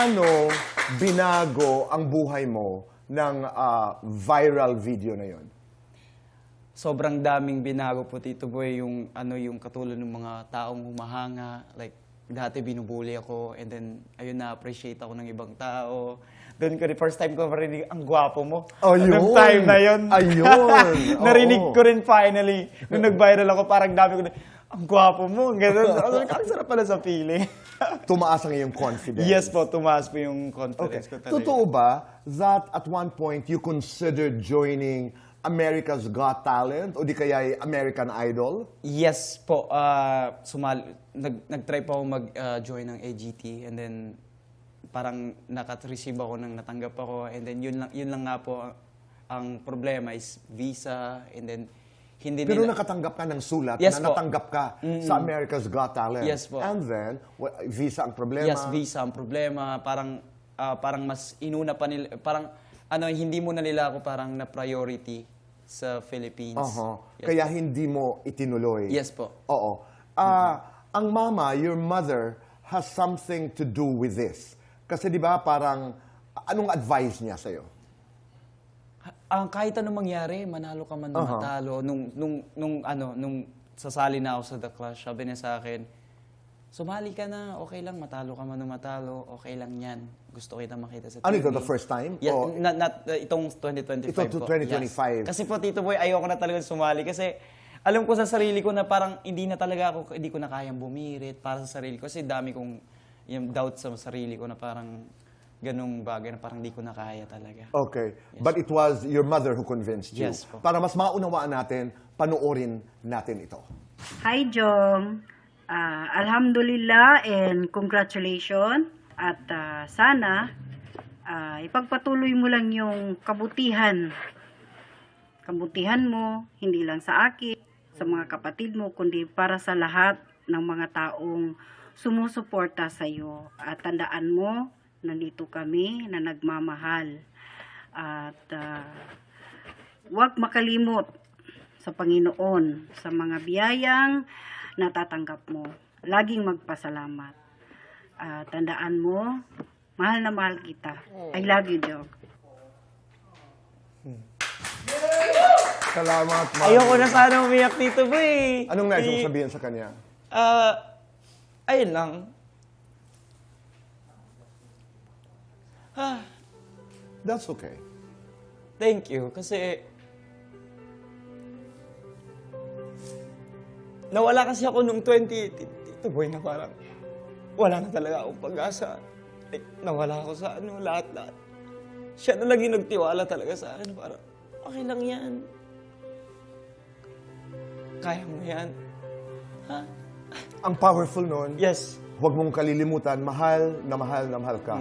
paano binago ang buhay mo ng viral video na yon? Sobrang daming binago po, Tito Boy, yung yung katulad ng mga taong humahanga. Like, dati binubuli ako, and then, ayun, na-appreciate ako ng ibang tao. Doon ko, first time ko marinig, ang gwapo mo. Oh, yun. Nung time na yun. Ayun. Narinig Oo. ko rin finally. Nung nag-viral ako, parang dami ko na, ang gwapo mo. Ganun. Ang sarap pala sa feeling. Tumaas ang iyong confidence. Yes po, tumaas po yung Okay. confidence ko talaga. Totoo ba that at one point you considered joining America's Got Talent o di kaya American Idol? Yes po. Nag-try po ako mag-join ng AGT, and then parang nakat-receive ako nang natanggap ako, and then yun lang nga po ang problema is visa, and then hindi Pero nila... nakatanggap ka ng sulat Yes na po. natanggap ka sa America's Got Talent. Yes po. And then, visa ang problema. Yes, visa ang problema. Parang mas inuna pa nila, parang hindi mo na nila ako parang na priority sa Philippines. Yes, Kaya hindi mo itinuloy. yes po. Oo. Ang mama, your mother, has something to do with this. Kasi di ba parang, anong advice niya sa'yo? Kahit anong mangyari, manalo ka man o matalo. Nung sasali na ako sa The Clash, sabi niya sa akin, sumali ka na, okay lang, matalo ka man o matalo, okay lang yan. Gusto kita makita sa TV. Ano ito, the first time? Yeah, O- itong 2025 Ito, po. 2025. Yes. Kasi po, Tito Boy, ayoko na talaga sumali. Kasi alam ko sa sarili ko na parang hindi ko na kayang bumirit para sa sarili ko. Kasi dami kong yung doubt sa sarili ko na parang ganung bagay na parang hindi ko na kaya talaga. Okay. But it was your mother who convinced you. Yes po. Para mas maunawaan natin, panoorin natin ito. Hi, Jong. Alhamdulillah and congratulations. At sana ipagpatuloy mo lang yung kabutihan. Kabutihan mo, hindi lang sa akin, sa mga kapatid mo, kundi para sa lahat ng mga taong sumusuporta sa iyo. At tandaan mo, nandito kami na nagmamahal. At huwag makalimot sa Panginoon, sa mga biyayang natatanggap mo. Laging magpasalamat. Tandaan mo, mahal na mahal kita. I love you, Jog. Salamat, ma'am. Ayoko na sana umiyak, Tito Boy. Anong nais mong sabihin sa kanya? Ayun lang. That's okay. Thank you. Kasi nawala kasi ako nung 2018, Tito Boy, na parang wala na talaga akong pag-asa. Like, nawala ako sa lahat. Siya na lang yung nagtiwala talaga sa akin. Parang, okay lang yan. Kaya mo yan. Ha? Ang powerful nun, Yes. huwag mong kalilimutan, mahal na mahal na mahal ka.